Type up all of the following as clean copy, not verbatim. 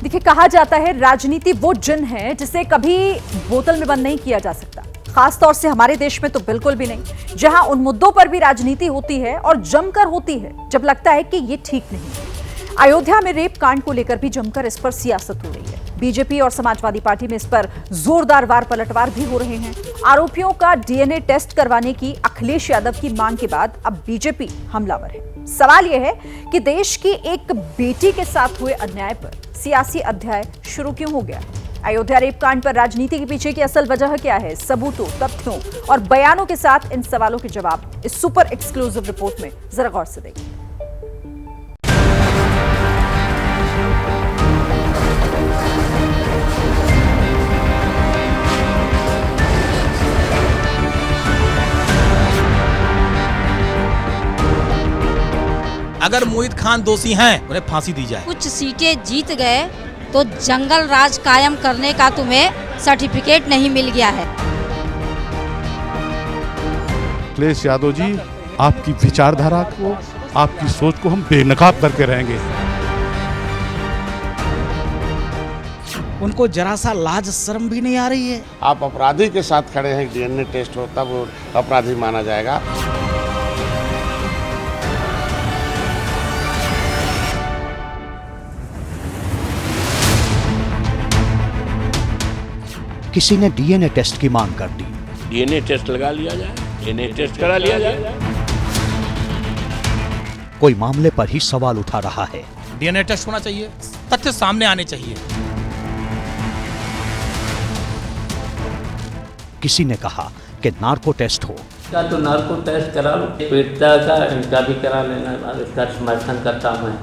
देखिए, कहा जाता है राजनीति वो जिन है जिसे कभी बोतल में बंद नहीं किया जा सकता। खासतौर से हमारे देश में तो बिल्कुल भी नहीं, जहां उन मुद्दों पर भी राजनीति होती है और जमकर होती है जब लगता है कि ये ठीक नहीं है। अयोध्या में रेप कांड को लेकर भी जमकर इस पर सियासत हो रही है। बीजेपी और समाजवादी पार्टी में इस पर जोरदार वार पलटवार भी हो रहे हैं। आरोपियों का डीएनए टेस्ट करवाने की अखिलेश यादव की मांग के बाद अब बीजेपी हमलावर है। सवाल यह है कि देश की एक बेटी के साथ हुए अन्याय पर सियासी अध्याय शुरू क्यों हो गया? अयोध्या रेप कांड पर राजनीति के पीछे की असल वजह क्या है? सबूतों, तथ्यों और बयानों के साथ इन सवालों के जवाब इस सुपर एक्सक्लूसिव रिपोर्ट में जरा गौर से देखिए। अगर मोहित खान दोषी हैं, उन्हें फांसी दी जाए। कुछ सीटें जीत गए तो जंगल राज कायम करने का तुम्हें सर्टिफिकेट नहीं मिल गया है। अखिलेश यादव जी, आपकी विचारधारा को, आपकी सोच को हम बेनकाब करके रहेंगे। उनको जरा सा लाज शर्म भी नहीं आ रही है। आप अपराधी के साथ खड़े हैं, डीएनए टेस्ट हो तब वो अपराधी माना जाएगा। किसी ने डीएनए टेस्ट की मांग कर दी। डीएनए टेस्ट लगा लिया जाए, डीएनए टेस्ट करा लिया जाए। कोई मामले पर ही सवाल उठा रहा है। डीएनए टेस्ट होना चाहिए, तथ्य सामने आने चाहिए। किसी ने कहा कि नार्को टेस्ट हो। क्या तो नार्को टेस्ट करा लो, पीड़िता का इनका भी करा लेना, इसका समर्थन करता हूं।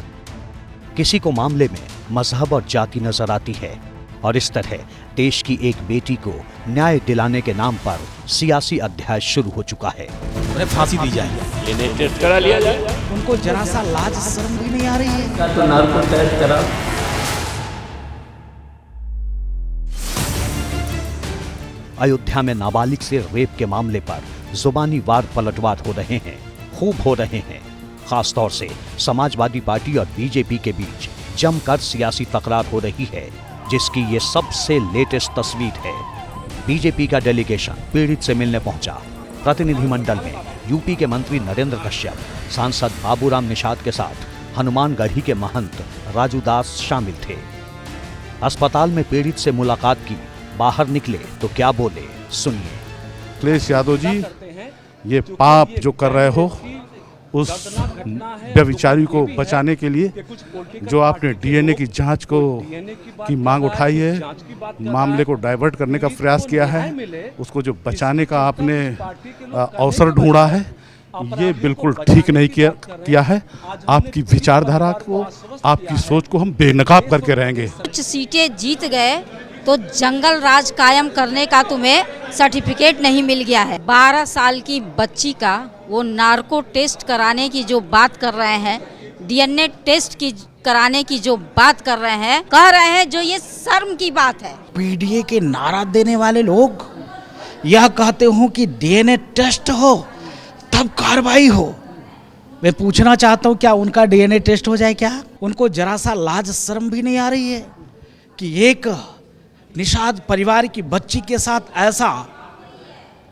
किसी को मामले में मजहब और जाति नजर आती है और इस तरह देश की एक बेटी को न्याय दिलाने के नाम पर सियासी अध्याय शुरू हो चुका है। उन्हें फांसी दी जाए। डीएनए टेस्ट करा लिया जाए। उनको जरा सा लाज शर्म भी नहीं आ रही है। क्या तो नार्को टेस्ट करा। अयोध्या में नाबालिग से रेप के मामले पर जुबानी वार पलटवार हो रहे हैं, खूब हो रहे हैं। खासतौर से समाजवादी पार्टी और बीजेपी के बीच जमकर सियासी तकरार हो रही है, जिसकी ये सबसे लेटेस्ट तस्वीर है। बीजेपी का डेलीगेशन पीड़ित से मिलने पहुंचा। प्रतिनिधिमंडल में यूपी के मंत्री नरेंद्र कश्यप, सांसद बाबूराम निषाद के साथ हनुमानगढ़ी के महंत राजू दास शामिल थे। अस्पताल में पीड़ित से मुलाकात की, बाहर निकले तो क्या बोले, सुनिए। अखिलेश यादव जी, ये पाप जो कर रहे हो, उस व्यभिचारी को बचाने के लिए जो आपने डीएनए की जांच की मांग उठाई है, मामले को डाइवर्ट करने का प्रयास किया है, उसको जो बचाने का आपने अवसर ढूंढा है, ये बिल्कुल ठीक नहीं किया है। आपकी विचारधारा को, आपकी सोच को हम बेनकाब करके रहेंगे। कुछ सीटें जीत गए तो जंगल राज कायम करने का तुम्हें सर्टिफिकेट नहीं मिल गया है। 12 साल की बच्ची का वो नार्को टेस्ट कराने की जो बात कर रहे हैं, डीएनए टेस्ट की कराने की जो बात कर रहे हैं, कह रहे हैं जो ये शर्म की बात है। पीडीए के नारा देने वाले लोग यह कहते हो कि डीएनए टेस्ट हो तब कार्रवाई हो। मैं पूछना चाहता हूँ, क्या उनका डीएनए टेस्ट हो जाए? क्या उनको जरा सा लाज शर्म भी नहीं आ रही है कि एक निषाद परिवार की बच्ची के साथ ऐसा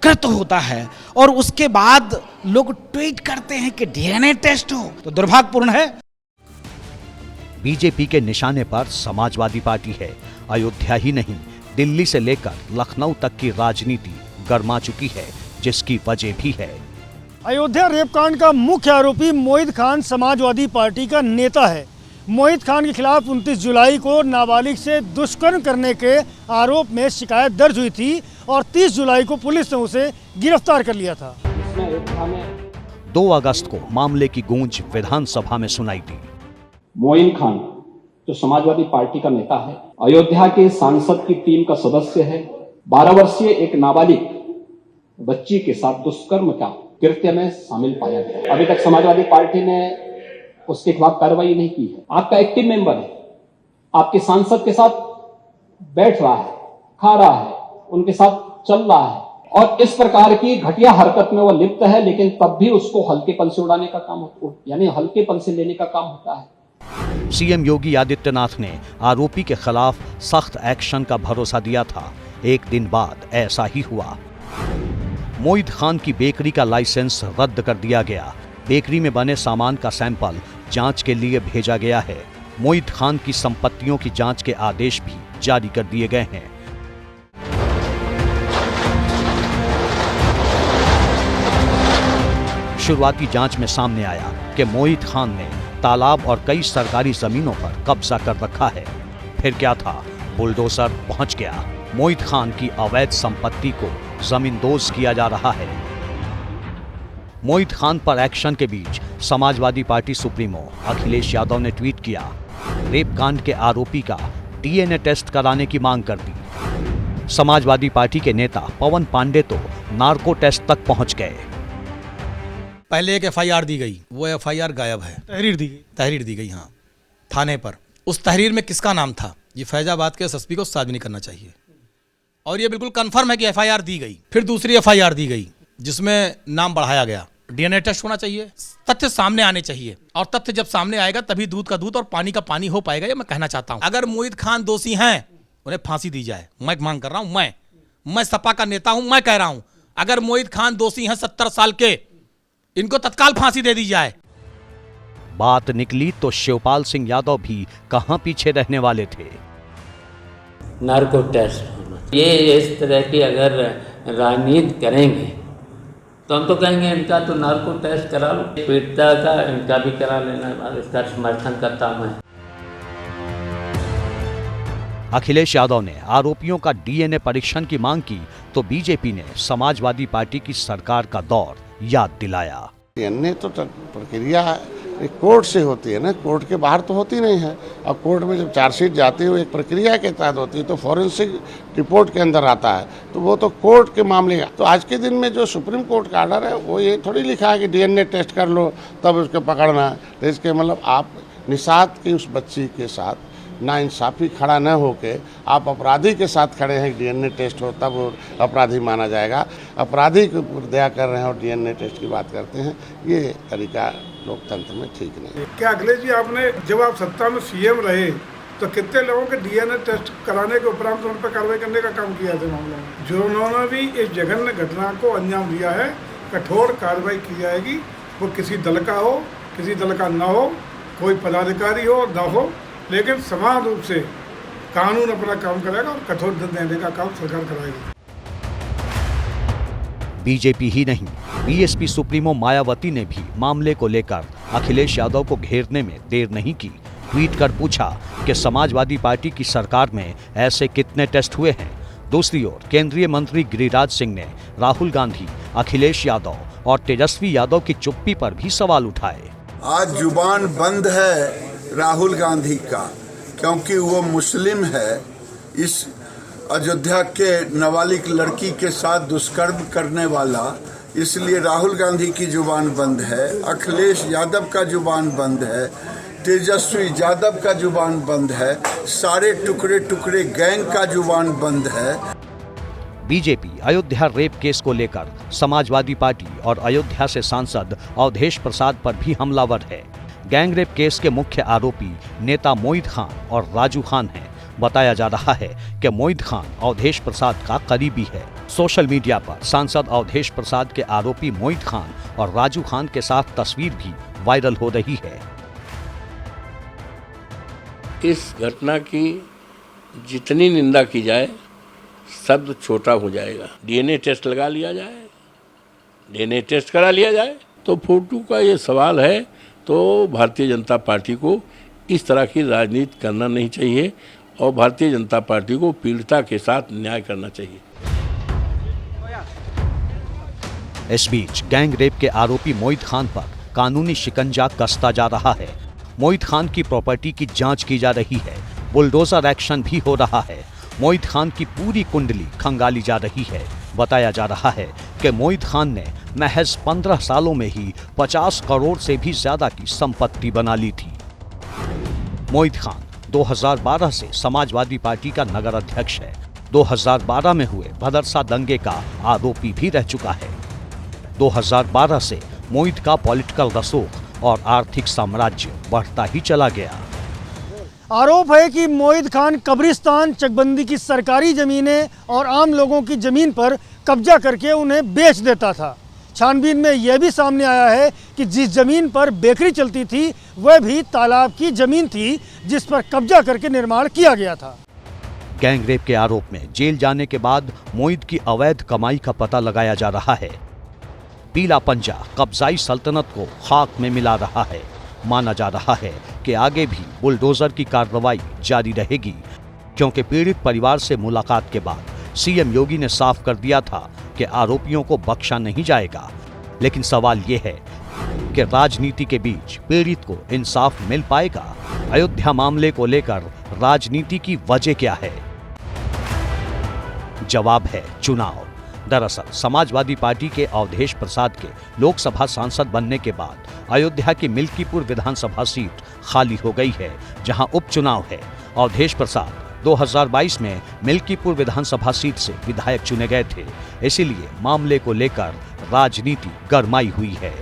कृत्य होता है और उसके बाद लोग ट्वीट करते हैं कि डीएनए टेस्ट हो? तो दुर्भाग्यपूर्ण है। बीजेपी के निशाने पर समाजवादी पार्टी है। अयोध्या ही नहीं, दिल्ली से लेकर लखनऊ तक की राजनीति गर्मा चुकी है, जिसकी वजह भी है। अयोध्या रेप कांड का मुख्य आरोपी मोहित खान समाजवादी पार्टी का नेता है। मोहित खान के खिलाफ 29 जुलाई को नाबालिग से दुष्कर्म करने के आरोप में शिकायत दर्ज हुई थी और 30 जुलाई को पुलिस ने उसे गिरफ्तार कर लिया था। 2 अगस्त को मामले की गूंज विधानसभा में सुनाई दी। मोहित खान जो समाजवादी पार्टी का नेता है, अयोध्या के सांसद की टीम का सदस्य है, 12 वर्षीय एक नाबालिग बच्ची के साथ दुष्कर्म का कृत्य में शामिल पाया गया। अभी तक समाजवादी पार्टी ने उसके खिलाफ कार्रवाई नहीं की है। आपका एक्टिव मेंबर है, आपके सांसद के साथ बैठ रहा है, खा रहा है, उनके साथ चल रहा है और इस प्रकार की घटिया हरकत में वह लिप्त है, लेकिन तब भी उसको हल्केपन से उड़ाने का काम, यानी हल्केपन से लेने का काम होता है। सीएम योगी आदित्यनाथ ने आरोपी के खिलाफ सख्त एक्शन का भरोसा दिया था। एक दिन बाद ऐसा ही हुआ। मोहित खान की बेकरी का लाइसेंस रद्द कर दिया गया। बेकरी में बने सामान का सैंपल जांच के लिए भेजा गया है। मोहित खान की संपत्तियों की जांच के आदेश भी जारी कर दिए गए हैं। शुरुआती जांच में सामने आया कि मोहित खान ने तालाब और कई सरकारी जमीनों पर कब्जा कर रखा है। फिर क्या था, बुलडोजर पहुंच गया। मोहित खान की अवैध संपत्ति को जमींदोज किया जा रहा है। मोहित खान पर एक्शन के बीच समाजवादी पार्टी सुप्रीमो अखिलेश यादव ने ट्वीट किया, रेप कांड के आरोपी का डीएनए टेस्ट कराने की मांग कर दी। समाजवादी पार्टी के नेता पवन पांडे तो नार्को टेस्ट तक पहुंच गए। पहले एक एफआईआर दी गई, वो एफआईआर गायब है। तहरीर दी गई हाँ, थाने पर। उस तहरीर में किसका नाम था, ये फैजाबाद के एसएसपी को सार्वजनिक करना चाहिए। और ये बिल्कुल कंफर्म है कि एफआईआर दी गई। फिर दूसरी एफआईआर दी गई जिसमें नाम बढ़ाया गया। डीएनए टेस्ट होना चाहिए, तथ्य सामने आने चाहिए, और तथ्य जब सामने आएगा तभी दूध का दूध और पानी का पानी हो पाएगा। ये मैं कहना चाहता हूं। अगर मोहित खान दोषी हैं, उन्हें फांसी दी जाए। मैं मांग कर रहा हूं, मैं सपा का नेता हूं, मैं कह रहा हूं, अगर मोहित खान दोषी हैं 70 साल के, इनको तत्काल फांसी दे दी जाए। बात निकली तो शिवपाल सिंह यादव भी कहां पीछे रहने वाले थे। नार्को टेस्ट होना, ये इस तरह की अगर राजनीति करेंगे तो हम तो कहेंगे इनका तो नार्को टेस्ट करा लो, पीड़िता का इनका भी करा लेना, इसका समर्थन करता हूं मैं। अखिलेश यादव ने आरोपियों का डीएनए परीक्षण की मांग की तो बीजेपी ने समाजवादी पार्टी की सरकार का दौर याद दिलाया। डीएनए तो प्रक्रिया कोर्ट से होती है ना, कोर्ट के बाहर तो होती नहीं है। अब कोर्ट में जब चार्जशीट जाती है वो एक प्रक्रिया के तहत होती है, तो फॉरेंसिक रिपोर्ट के अंदर आता है, तो वो तो कोर्ट के मामले का। तो आज के दिन में जो सुप्रीम कोर्ट का आर्डर है वो ये थोड़ी लिखा है कि डीएनए टेस्ट कर लो तब उसको पकड़ना है। तो इसके मतलब आप निषाद की उस बच्ची के साथ नाइंसाफी खड़ा न होके आप अपराधी के साथ खड़े हैं, डीएनए टेस्ट हो तब वो अपराधी माना जाएगा। अपराधी के ऊपर दया कर रहे हैं और डीएनए टेस्ट की बात करते हैं, ये तरीका लोकतंत्र में ठीक नहीं। क्या अखिलेश जी, आपने जब आप सत्ता में सीएम रहे तो कितने लोगों के डीएनए टेस्ट कराने के उपरांत उन पर कार्रवाई करने का काम किया था मामले में? जो उन्होंने भी इस जघन्य घटना को अंजाम दिया है, कठोर कार्रवाई की जाएगी। वो किसी दल का हो, किसी दल का न हो, कोई पदाधिकारी हो न हो, लेकिन समान रूप से कानून अपना काम करेगा और कठोर दंड देने का काम सरकार कराएगी। बीजेपी ही नहीं, बीएसपी सुप्रीमो मायावती ने भी मामले को लेकर अखिलेश यादव को घेरने में देर नहीं की। ट्वीट कर पूछा कि समाजवादी पार्टी की सरकार में ऐसे कितने टेस्ट हुए हैं। दूसरी ओर केंद्रीय मंत्री गिरिराज सिंह ने राहुल गांधी, अखिलेश यादव और तेजस्वी यादव की चुप्पी पर भी सवाल उठाए। आज जुबान बंद है राहुल गांधी का, क्योंकि वो मुस्लिम है। इस अयोध्या के नाबालिग लड़की के साथ दुष्कर्म करने वाला, इसलिए राहुल गांधी की जुबान बंद है, अखिलेश यादव का जुबान बंद है, तेजस्वी यादव का जुबान बंद है, सारे टुकड़े टुकड़े गैंग का जुबान बंद है। बीजेपी अयोध्या रेप केस को लेकर समाजवादी पार्टी और अयोध्या से सांसद अवधेश प्रसाद पर भी हमलावर है। गैंग रेप केस के मुख्य आरोपी नेता मोहित खान और राजू खान हैं। बताया जा रहा है कि मोहित खान अवधेश प्रसाद का करीबी है। सोशल मीडिया पर सांसद अवधेश प्रसाद के आरोपी मोहित खान और राजू खान के साथ तस्वीर भी वायरल हो रही है। इस घटना की जितनी निंदा की जाए शब्द छोटा हो जाएगा। डीएनए टेस्ट लगा लिया जाए, डीएनए टेस्ट करा लिया जाए। तो फोटो का ये सवाल है, तो भारतीय जनता पार्टी को इस तरह की राजनीति करना नहीं चाहिए और भारतीय जनता पार्टी को पीड़िता के साथ न्याय करना चाहिए। इस बीच गैंग रेप के आरोपी मोहित खान पर कानूनी शिकंजा कसता जा रहा है। मोहित खान की प्रॉपर्टी की जांच की जा रही है। बुलडोजर एक्शन भी हो रहा है। मोहित खान की पूरी कुंडली खंगाली जा रही है। बताया जा रहा है कि मोहित खान ने महज 15 सालों में ही 50 करोड़ से भी ज्यादा की संपत्ति बना ली थी। मोहित खान 2012 से समाजवादी पार्टी का नगर अध्यक्ष है। 2012 में हुए भदरसा दंगे का आरोपी भी रह चुका है। 2012 से मोहित का पॉलिटिकल रसूख और आर्थिक साम्राज्य बढ़ता ही चला गया। आरोप है कि मोहित खान कब्रिस्तान, चकबंदी की सरकारी ज़मीनें और आम लोगों की ज़मीन पर कब्जा करके उन्हें बेच देता था। छानबीन में यह भी सामने आया है कि जिस ज़मीन पर बेकरी चलती थी वह भी तालाब की ज़मीन थी जिस पर कब्जा करके निर्माण किया गया था। गैंगरेप के आरोप में जेल जाने के बाद मोहित की अवैध कमाई का पता लगाया जा रहा है। पीला पंजा कब्जाई सल्तनत को खाक में मिला रहा है। माना जा रहा है कि आगे भी बुलडोजर की कार्रवाई जारी रहेगी, क्योंकि पीड़ित परिवार से मुलाकात के बाद सीएम योगी ने साफ कर दिया था कि आरोपियों को बख्शा नहीं जाएगा। लेकिन सवाल यह है कि राजनीति के बीच पीड़ित को इंसाफ मिल पाएगा? अयोध्या मामले को लेकर राजनीति की वजह क्या है? जवाब है चुनाव। दरअसल समाजवादी पार्टी के अवधेश प्रसाद के लोकसभा सांसद बनने के बाद अयोध्या की मिल्कीपुर विधानसभा सीट खाली हो गई है, जहां उपचुनाव है। अवधेश प्रसाद 2022 में मिल्कीपुर विधानसभा सीट से विधायक चुने गए थे, इसीलिए मामले को लेकर राजनीति गरमाई हुई है।